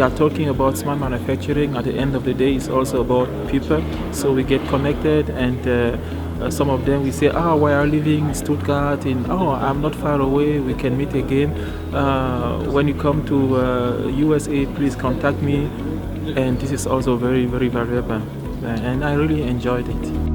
are talking about smart manufacturing, at the end of the day, it's also about people. So we get connected, and some of them we say, we are living in Stuttgart, and I'm not far away, we can meet again. When you come to USA, please contact me. And this is also very, very valuable. And I really enjoyed it.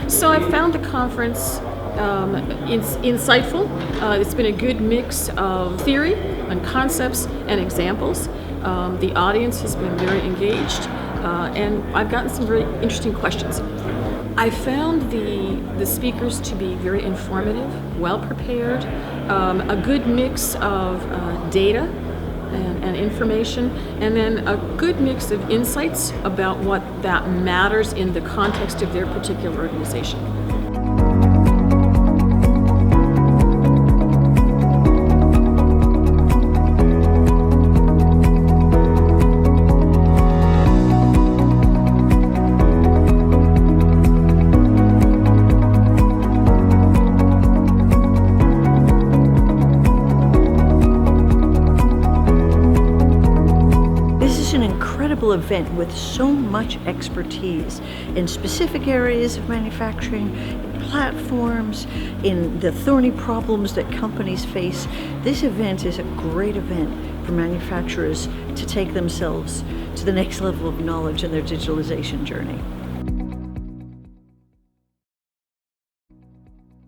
So I found the conference insightful. It's been a good mix of theory and concepts and examples. The audience has been very engaged, and I've gotten some very interesting questions. I found the speakers to be very informative, well prepared, a good mix of data and information, and then a good mix of insights about what that matters in the context of their particular organization. Event with so much expertise in specific areas of manufacturing, in platforms, in the thorny problems that companies face. This event is a great event for manufacturers to take themselves to the next level of knowledge in their digitalization journey.